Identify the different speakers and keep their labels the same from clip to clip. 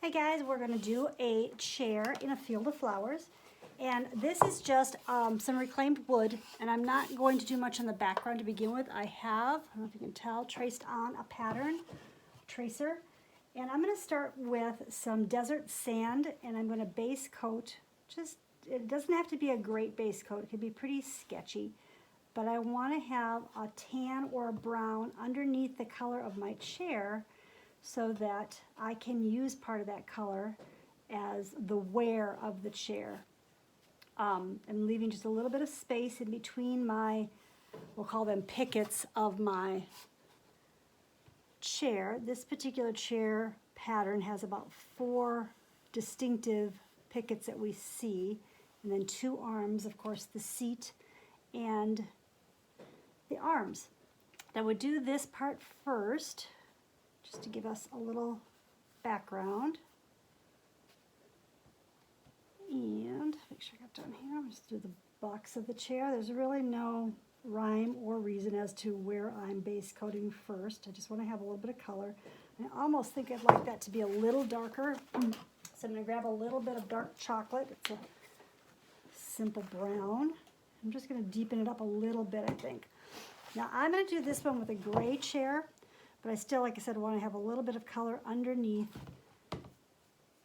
Speaker 1: Hey guys, we're going to do a chair in a field of flowers. And this is just some reclaimed wood, and I'm not going to do much on the background to begin with. I don't know if you can tell, traced on a pattern tracer. And I'm going to start with some desert sand, and I'm going to base coat. It doesn't have to be a great base coat. It can be pretty sketchy. But I want to have a tan or a brown underneath the color of my chair, so that I can use part of that color as the wear of the chair. I'm leaving just a little bit of space in between we'll call them pickets of my chair. This particular chair pattern has about 4 distinctive pickets that we see, and then 2 arms, of course, the seat and the arms. I would do this part first, just to give us a little background. And make sure I got down here. I'm just do the box of the chair. There's really no rhyme or reason as to where I'm base coating first. I just want to have a little bit of color. I almost think I'd like that to be a little darker. So I'm going to grab a little bit of dark chocolate. It's a simple brown. I'm just going to deepen it up a little bit, I think. Now I'm going to do this one with a gray chair. But I still, like I said, want to have a little bit of color underneath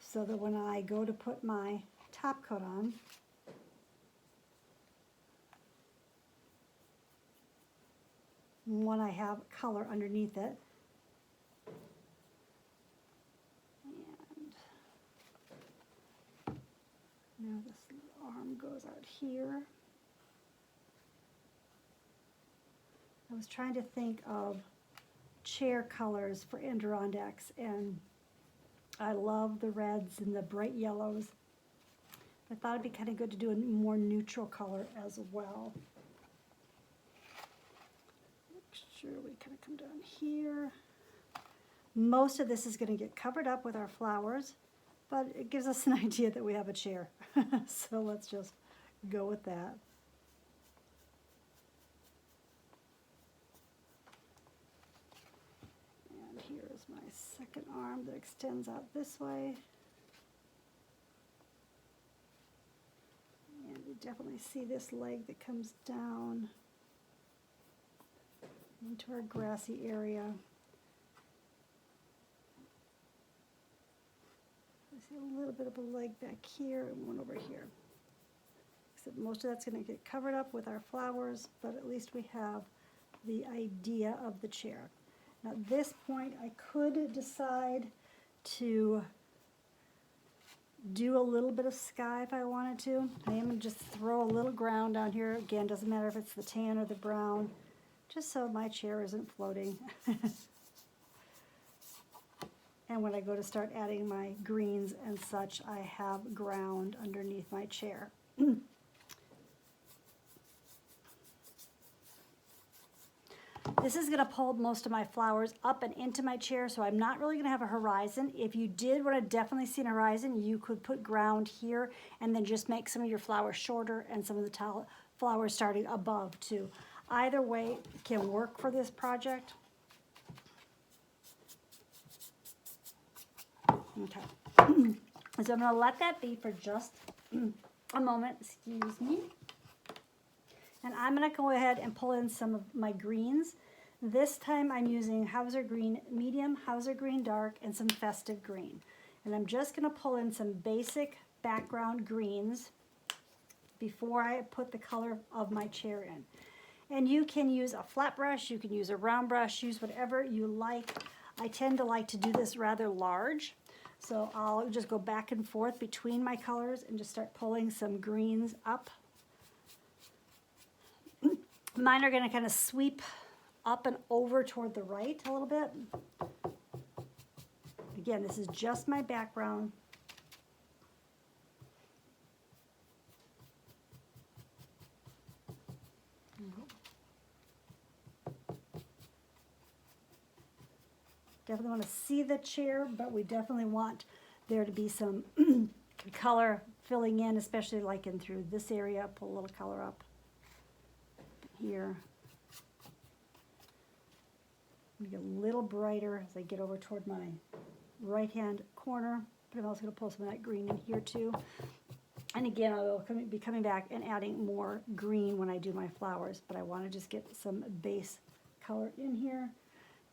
Speaker 1: so that when I go to put my top coat on, I have color underneath it. And now this arm goes out here. I was trying to think of chair colors for Adirondacks, and I love the reds and the bright yellows. I thought it'd be kind of good to do a more neutral color as well. Make sure we kind of come down here. Most of this is going to get covered up with our flowers, but it gives us an idea that we have a chair. So let's just go with that. Here's my second arm that extends out this way. And you definitely see this leg that comes down into our grassy area. I see a little bit of a leg back here and one over here. Except most of that's going to get covered up with our flowers, but at least we have the idea of the chair. Now at this point, I could decide to do a little bit of sky if I wanted to. I am going to just throw a little ground down here. Again, doesn't matter if it's the tan or the brown, just so my chair isn't floating. And when I go to start adding my greens and such, I have ground underneath my chair. This is going to pull most of my flowers up and into my chair, so I'm not really going to have a horizon. If you did want to definitely see an horizon, you could put ground here and then just make some of your flowers shorter and some of the flowers starting above too. Either way can work for this project. Okay, so I'm going to let that be for just a moment, excuse me. And I'm going to go ahead and pull in some of my greens. This time I'm using Hauser Green Medium, Hauser Green Dark, and some Festive Green. And I'm just going to pull in some basic background greens before I put the color of my chair in. And you can use a flat brush, you can use a round brush, use whatever you like. I tend to like to do this rather large. So I'll just go back and forth between my colors and just start pulling some greens up. Mine are going to kind of sweep up and over toward the right a little bit. Again, this is just my background. Definitely want to see the chair, but we definitely want there to be some color filling in, especially like in through this area. Pull a little color up here. Get a little brighter as I get over toward my right hand corner, but but I'm also going to pull some of that green in here too. And again, I will be coming back and adding more green when I do my flowers, but I want to just get some base color in here.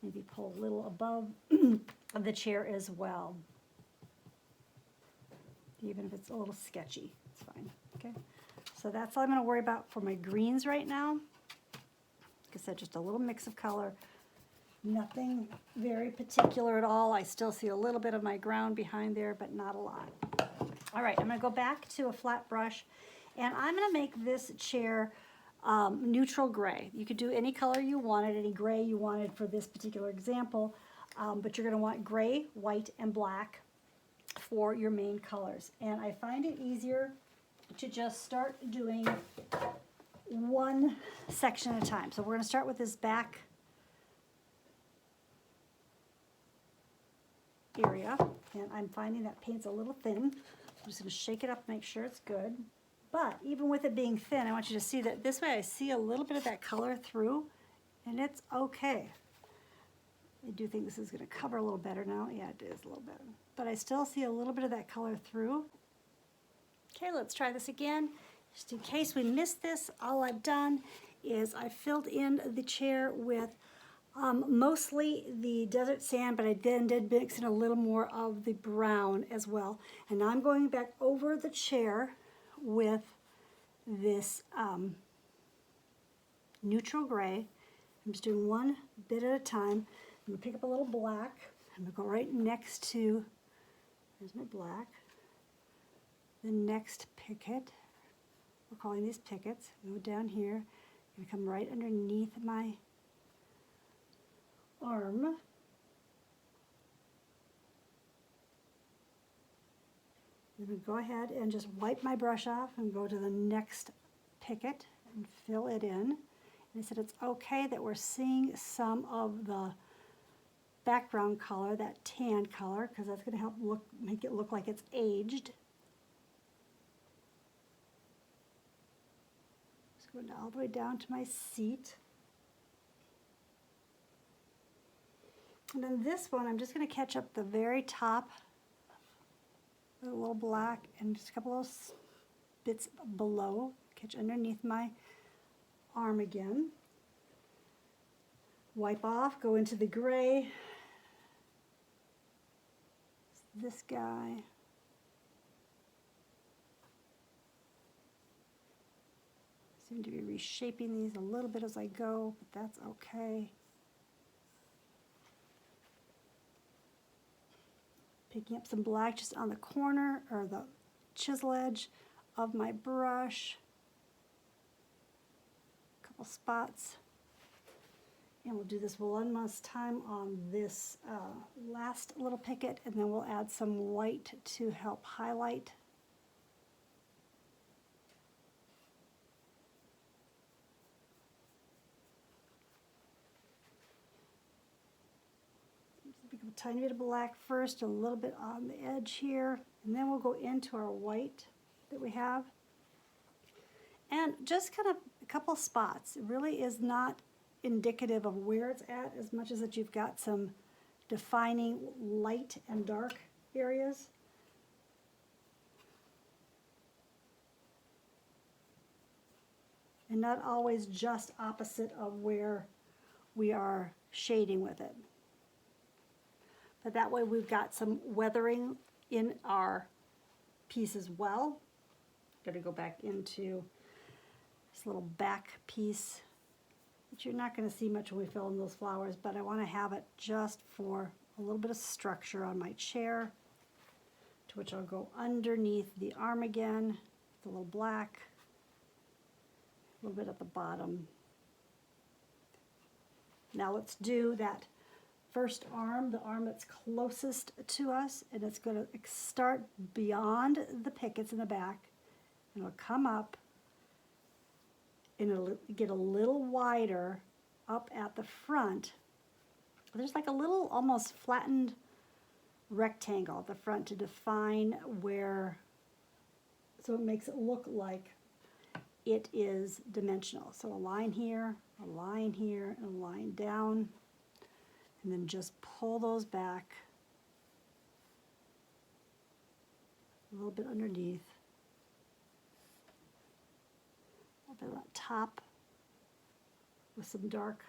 Speaker 1: Maybe pull a little above the chair as well. Even if it's a little sketchy, it's fine, okay? So that's all I'm going to worry about for my greens right now. Like I said, just a little mix of color. Nothing very particular at all. I still see a little bit of my ground behind there, but not a lot. All right, I'm going to go back to a flat brush, and I'm going to make this chair neutral gray. You could do any color you wanted, any gray you wanted for this particular example, but you're going to want gray, white, and black for your main colors. And I find it easier to just start doing one section at a time. So we're going to start with this back area, and I'm finding that paint's a little thin. I'm just going to shake it up, make sure it's good. But even with it being thin, I want you to see that this way I see a little bit of that color through, and it's okay. I do think this is going to cover a little better now. Yeah, it is a little better. But I still see a little bit of that color through. Okay, let's try this again. Just in case we missed this, all I've done is I filled in the chair with mostly the desert sand, but I then did mix in a little more of the brown as well. And now I'm going back over the chair with this neutral gray. I'm just doing one bit at a time. I'm going to pick up a little black. I'm going to go right next to, there's my black, the next picket. We're calling these pickets. Go down here. I'm going to come right underneath my arm. I'm going to go ahead and just wipe my brush off and go to the next picket and fill it in. And I said it's okay that we're seeing some of the background color, that tan color, because that's going to help make it look like it's aged. Just going all the way down to my seat. And then this one, I'm just going to catch up the very top, a little black, and just a couple of bits below, catch underneath my arm again. Wipe off, go into the gray. This guy. Seem to be reshaping these a little bit as I go, but that's okay. Picking up some black just on the corner or the chisel edge of my brush. A couple spots. And we'll do this one last time on this last little picket, and then we'll add some white to help highlight. Pick up a tiny bit of black first, a little bit on the edge here, and then we'll go into our white that we have. And just kind of a couple spots. It really is not indicative of where it's at as much as that you've got some defining light and dark areas. And not always just opposite of where we are shading with it. But that way we've got some weathering in our piece as well. I'm going to go back into this little back piece, which you're not going to see much when we fill in those flowers, but I want to have it just for a little bit of structure on my chair, to which I'll go underneath the arm again, with a little black, a little bit at the bottom. Now let's do that first arm, the arm that's closest to us, and it's going to start beyond the pickets in the back, and it'll come up, and it'll get a little wider up at the front. There's like a little almost flattened rectangle at the front to define where, so it makes it look like it is dimensional. So a line here, and a line down, and then just pull those back a little bit underneath, a little bit on top with some dark.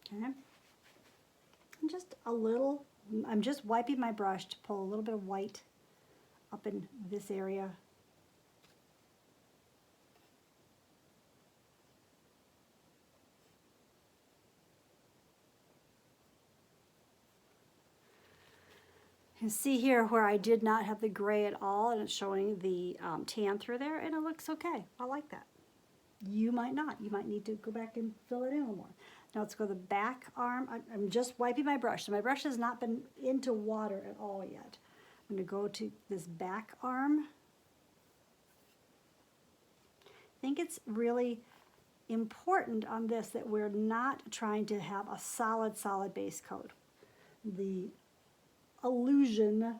Speaker 1: Okay, and just a little, I'm just wiping my brush to pull a little bit of white up in this area. You can see here where I did not have the gray at all, and it's showing the tan through there, and it looks okay. I like that. You might not. You might need to go back and fill it in a little more. Now let's go to the back arm. I'm just wiping my brush. So my brush has not been into water at all yet. I'm going to go to this back arm. I think it's really important on this that we're not trying to have a solid base coat. The illusion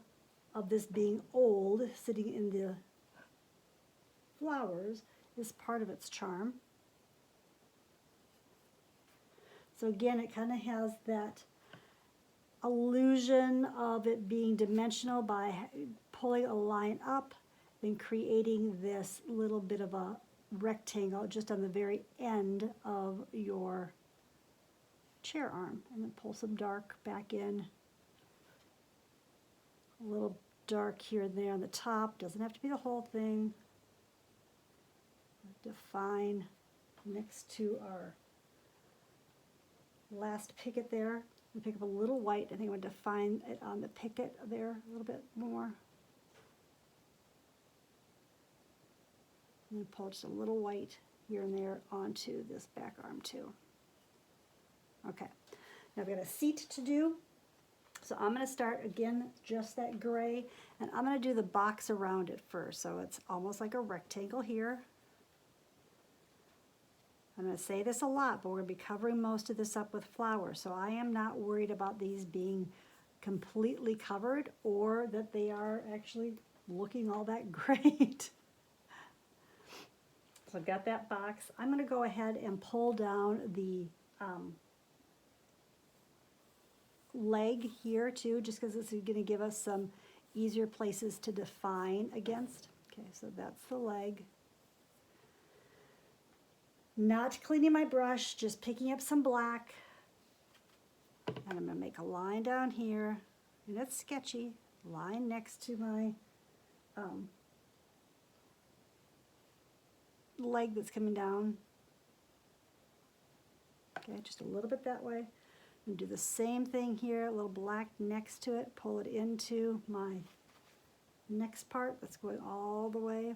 Speaker 1: of this being old, sitting in the flowers, is part of its charm. So again, it kind of has that illusion of it being dimensional by pulling a line up, then creating this little bit of a rectangle just on the very end of your chair arm. And then pull some dark back in. A little dark here and there on the top. Doesn't have to be the whole thing. Define next to our last picket there. We pick up a little white. I think I'm going to define it on the picket there a little bit more. And then pull just a little white here and there onto this back arm too. Okay, now I've got a seat to do. So I'm going to start again, just that gray, and I'm going to do the box around it first. So it's almost like a rectangle here. I'm going to say this a lot, but we're going to be covering most of this up with flowers. So I am not worried about these being completely covered or that they are actually looking all that great. So I've got that box. I'm going to go ahead and pull down the leg here too, just because it's going to give us some easier places to define against. Okay, so that's the leg. Not cleaning my brush, just picking up some black. And I'm going to make a line down here, and it's sketchy. Line next to my leg that's coming down. Okay, just a little bit that way. And do the same thing here, a little black next to it, pull it into my next part that's going all the way.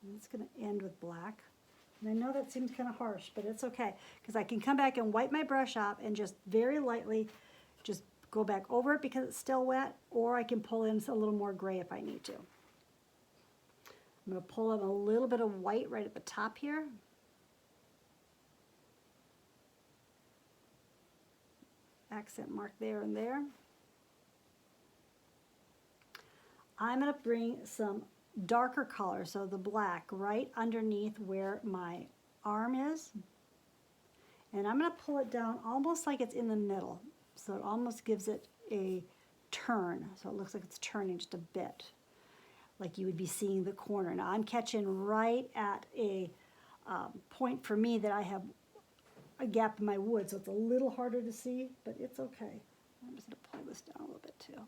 Speaker 1: And it's going to end with black. And I know that seems kind of harsh, but it's okay, because I can come back and wipe my brush off and just very lightly just go back over it because it's still wet, or I can pull in a little more gray if I need to. I'm going to pull in a little bit of white right at the top here. Accent mark there and there. I'm going to bring some darker color, so the black right underneath where my arm is, and I'm going to pull it down almost like it's in the middle, so it almost gives it a turn, so it looks like it's turning just a bit, like you would be seeing the corner. Now I'm catching right at a point for me that I have a gap in my wood, so it's a little harder to see, but it's okay. I'm just going to pull this down a little bit too.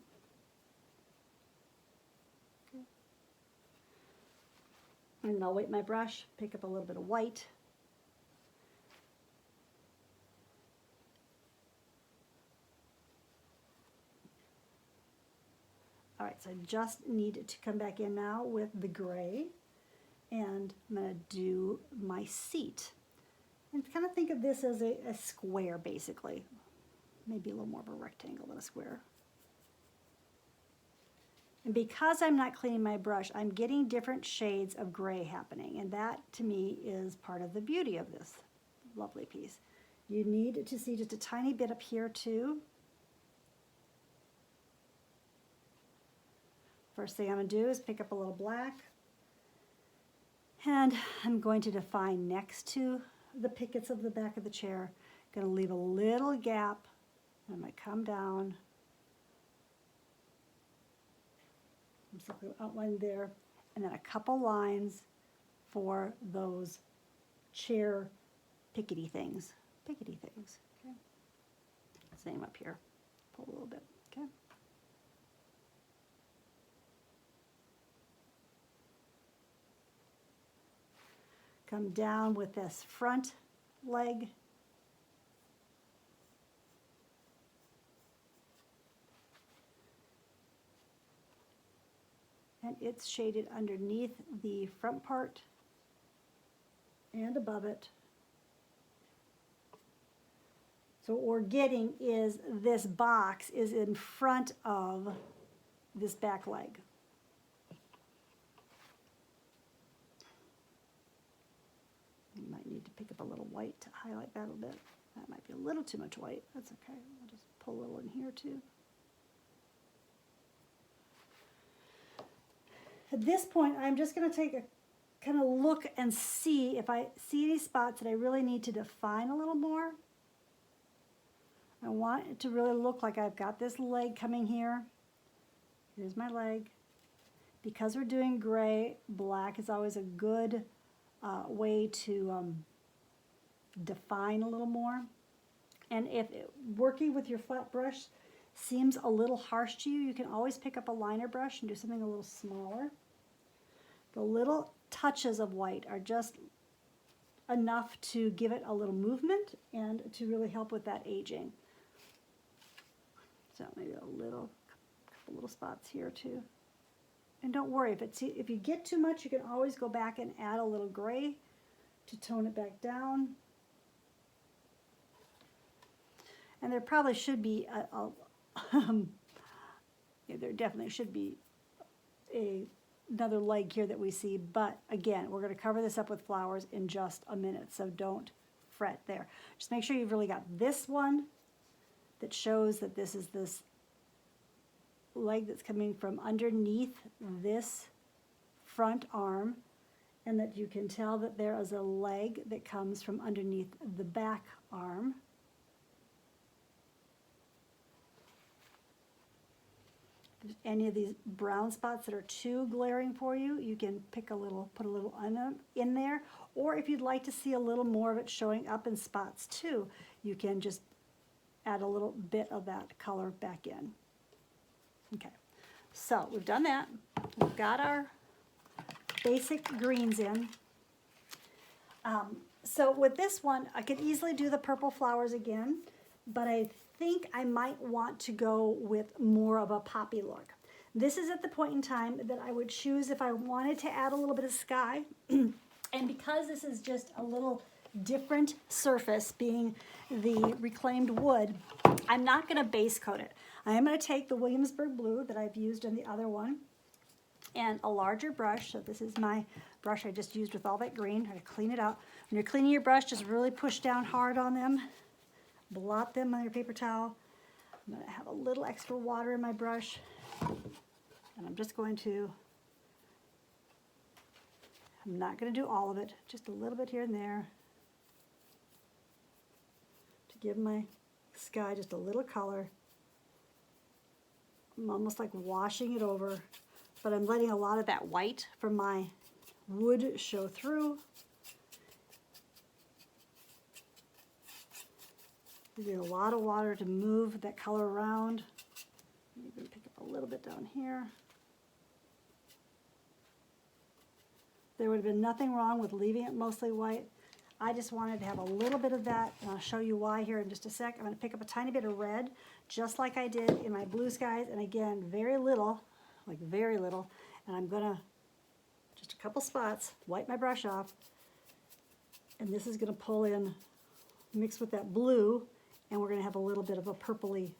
Speaker 1: And I'll wet my brush, pick up a little bit of white. All right, so I just need to come back in now with the gray, and I'm going to do my seat. And kind of think of this as a square, basically. Maybe a little more of a rectangle than a square. And because I'm not cleaning my brush, I'm getting different shades of gray happening. And that, to me, is part of the beauty of this lovely piece. You need to see just a tiny bit up here, too. First thing I'm going to do is pick up a little black. And I'm going to define next to the pickets of the back of the chair. Going to leave a little gap. And I'm going to come down I'm just going to outline there, and then a couple lines for those chair pickety things. Pickety things. Okay. Same up here. Pull a little bit. Okay. Come down with this front leg. And it's shaded underneath the front part and above it. So what we're getting is this box is in front of this back leg. You might need to pick up a little white to highlight that a little bit. That might be a little too much white. That's okay. I'll just pull a little in here too. At this point, I'm just going to take a kind of look and see if I see any spots that I really need to define a little more. I want it to really look like I've got this leg coming here. Here's my leg. Because we're doing gray, black is always a good way to define a little more. And if working with your flat brush seems a little harsh to you, you can always pick up a liner brush and do something a little smaller. The little touches of white are just enough to give it a little movement and to really help with that aging. So maybe a couple little spots here too. And don't worry, if you get too much, you can always go back and add a little gray to tone it back down. And there probably should be there definitely should be another leg here that we see, but again, we're going to cover this up with flowers in just a minute, so don't fret there. Just make sure you've really got this one that shows that this is this leg that's coming from underneath this front arm, and that you can tell that there is a leg that comes from underneath the back arm. If there's any of these brown spots that are too glaring for you, you can put a little in there, or if you'd like to see a little more of it showing up in spots too, you can just add a little bit of that color back in. Okay, so we've done that. We've got our basic greens in. So with this one, I could easily do the purple flowers again, but I think I might want to go with more of a poppy look. This is at the point in time that I would choose if I wanted to add a little bit of sky. And because this is just a little different surface, being the reclaimed wood, I'm not going to base coat it. I am going to take the Williamsburg blue that I've used in the other one and a larger brush. So this is my brush I just used with all that green. I'm going to clean it out. When you're cleaning your brush, just really push down hard on them. Blot them on your paper towel. I'm going to have a little extra water in my brush. And I'm just going to, I'm not going to do all of it, just a little bit here and there to give my sky just a little color. I'm almost like washing it over, but I'm letting a lot of that white from my wood show through. You need a lot of water to move that color around. You can pick up a little bit down here. There would have been nothing wrong with leaving it mostly white. I just wanted to have a little bit of that, and I'll show you why here in just a sec. I'm going to pick up a tiny bit of red, just like I did in my blue skies, and again, very little, like very little, and I'm going to, just a couple spots, wipe my brush off, and this is going to pull in, mix with that blue, and we're going to have a little bit of a purpley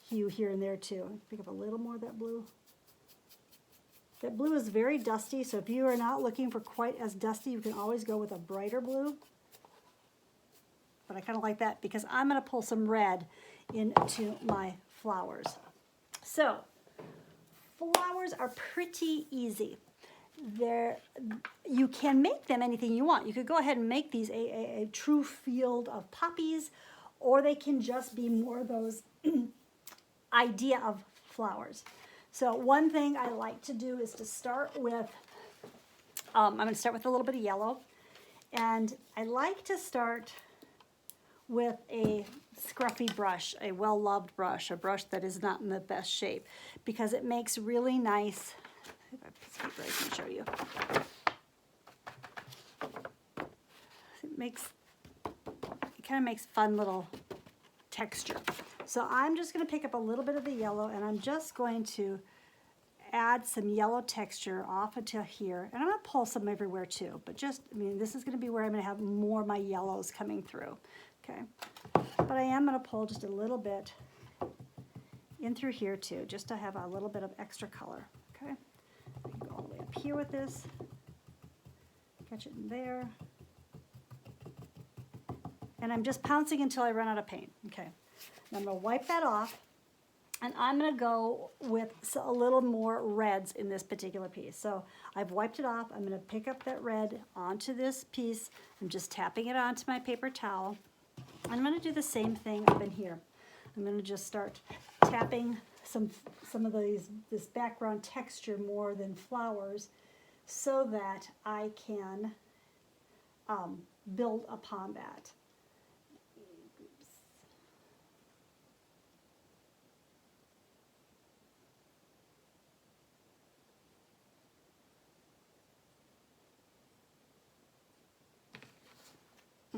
Speaker 1: hue here and there too. Pick up a little more of that blue. That blue is very dusty, so if you are not looking for quite as dusty, you can always go with a brighter blue. But I kind of like that because I'm going to pull some red into my flowers. So, flowers are pretty easy. You can make them anything you want. You could go ahead and make these a true field of poppies, or they can just be more of those idea of flowers. So one thing I like to do is to start with, I'm going to start with a little bit of yellow. And I like to start with a scruffy brush, a well-loved brush, a brush that is not in the best shape, because it makes really nice, if I have a piece of paper I can show you. It kind of makes fun little texture. So I'm just going to pick up a little bit of the yellow, and I'm just going to add some yellow texture off until here. And I'm going to pull some everywhere too, but just, I mean, this is going to be where I'm going to have more of my yellows coming through. Okay. But I am going to pull just a little bit in through here too, just to have a little bit of extra color. Okay. I can go all the way up here with this. Catch it in there. And I'm just pouncing until I run out of paint. Okay. Now I'm going to wipe that off. And I'm going to go with a little more reds in this particular piece. So I've wiped it off. I'm going to pick up that red onto this piece. I'm just tapping it onto my paper towel. I'm going to do the same thing up in here. I'm going to just start tapping some of this background texture more than flowers, so that I can build upon that.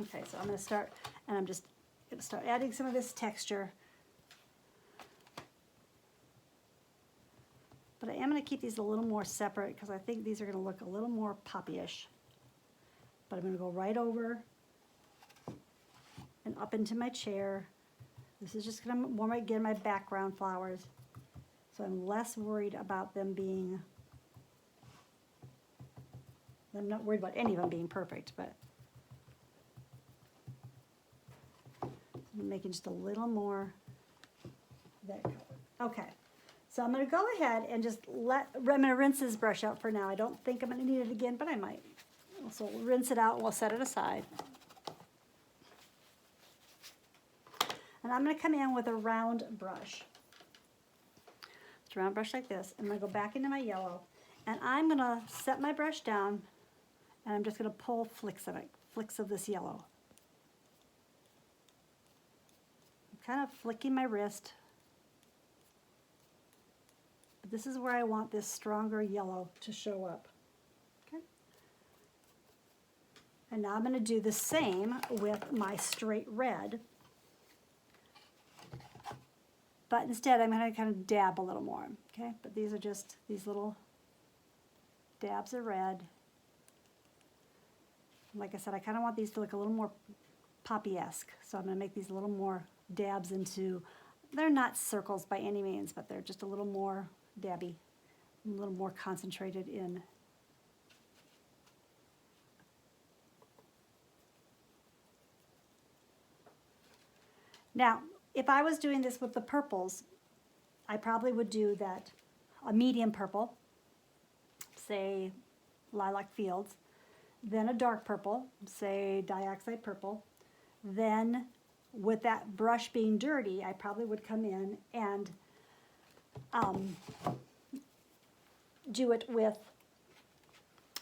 Speaker 1: Okay, so I'm going to start, and I'm just going to start adding some of this texture. But I am going to keep these a little more separate because I think these are going to look a little more poppy-ish. But I'm going to go right over and up into my chair. This is just going to warm again my background flowers. So I'm less worried about them being, I'm not worried about any of them being perfect, but I'm making just a little more of that color. Okay, so I'm going to go ahead and just I'm going to rinse this brush out for now. I don't think I'm going to need it again, but I might. So we'll rinse it out and we'll set it aside. And I'm going to come in with a round brush. It's a round brush like this. I'm going to go back into my yellow, and I'm going to set my brush down, and I'm just going to pull flicks of it, flicks of this yellow. Kind of flicking my wrist, but this is where I want this stronger yellow to show up. Okay. And now I'm going to do the same with my straight red, but instead I'm going to kind of dab a little more. Okay, but these are just these little dabs of red. Like I said, I kind of want these to look a little more poppy-esque, so I'm going to make these a little more dabs into, they're not circles by any means, but they're just a little more dabby, a little more concentrated in. Now, if I was doing this with the purples, I probably would do that, a medium purple, say Lilac Fields, then a dark purple, say Dioxide Purple, then with that brush being dirty, I probably would come in and do it with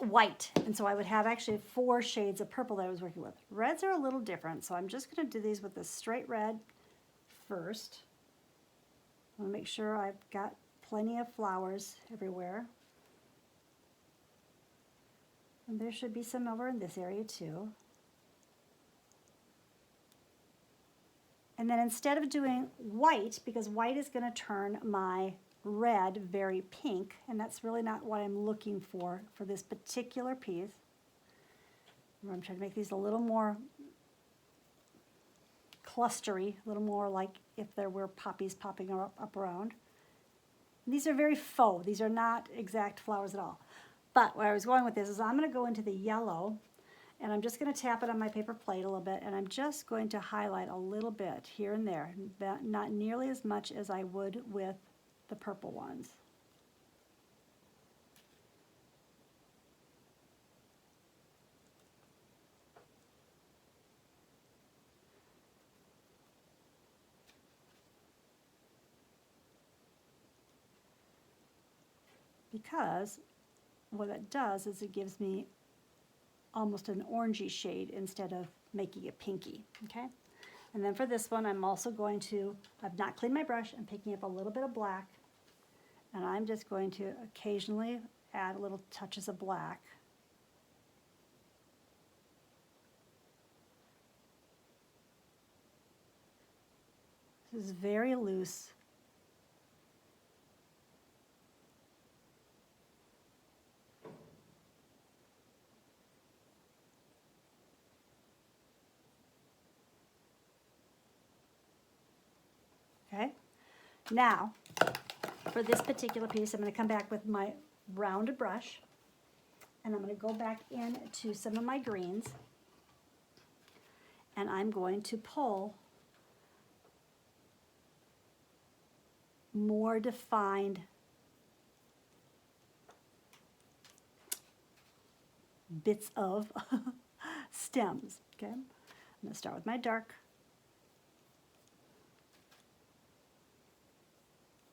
Speaker 1: white. And so I would have actually 4 shades of purple that I was working with. Reds are a little different, so I'm just going to do these with the straight red first. I want to make sure I've got plenty of flowers everywhere. And there should be some over in this area too. And then instead of doing white, because white is going to turn my red very pink, and that's really not what I'm looking for this particular piece. I'm trying to make these a little more clustery, a little more like if there were poppies popping up around. And these are very faux. These are not exact flowers at all. But where I was going with this is I'm going to go into the yellow, and I'm just going to tap it on my paper plate a little bit, and I'm just going to highlight a little bit here and there, not nearly as much as I would with the purple ones. because what it does is it gives me almost an orangey shade instead of making it pinky, okay? And then for this one, I'm also going to, I've not cleaned my brush, I'm picking up a little bit of black, and I'm just going to occasionally add little touches of black. This is very loose. Okay, now for this particular piece, I'm going to come back with my rounded brush, and I'm going to go back into some of my greens, and I'm going to pull more defined bits of stems. Okay, I'm going to start with my dark.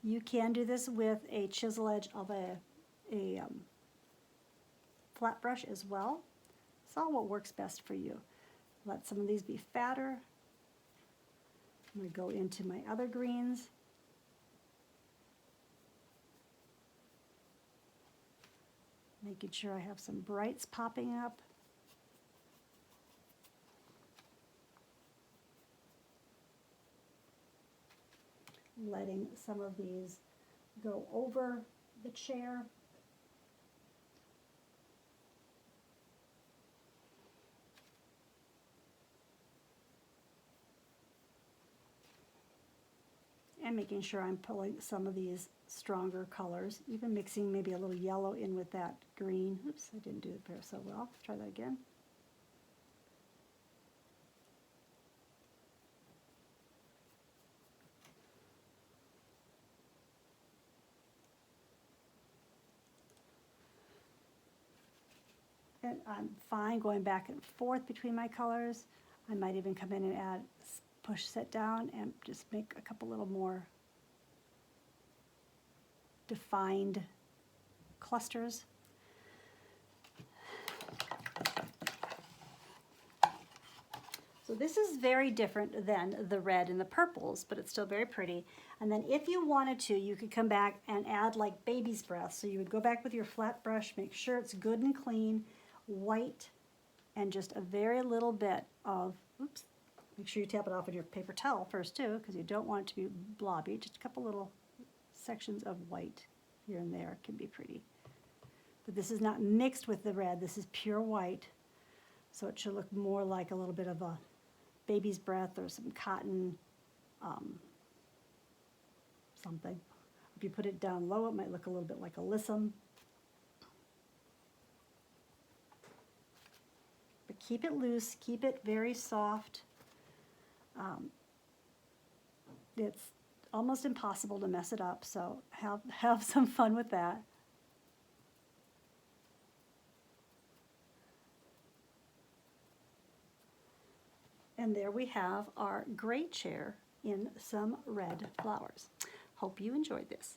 Speaker 1: You can do this with a chisel edge of a flat brush as well. It's all what works best for you. Let some of these be fatter. I'm going to go into my other greens. Making sure I have some brights popping up. Letting some of these go over the chair. And making sure I'm pulling some of these stronger colors, even mixing maybe a little yellow in with that green. Oops, I didn't do it there so well. Let's try that again. And I'm fine going back and forth between my colors. I might even come in and add, push set down and just make a couple little more defined clusters. So this is very different than the red and the purples, but it's still very pretty. And then if you wanted to, you could come back and add like baby's breath. So you would go back with your flat brush, make sure it's good and clean, white, and just a very little bit of, oops, make sure you tap it off with your paper towel first too, because you don't want it to be blobby. Just a couple little sections of white here and there can be pretty. But this is not mixed with the red, this is pure white. So it should look more like a little bit of a baby's breath or some cotton something. If you put it down low, it might look a little bit like alyssum. But keep it loose, keep it very soft. It's almost impossible to mess it up, so have some fun with that. And there we have our great chair in some red flowers. Hope you enjoyed this.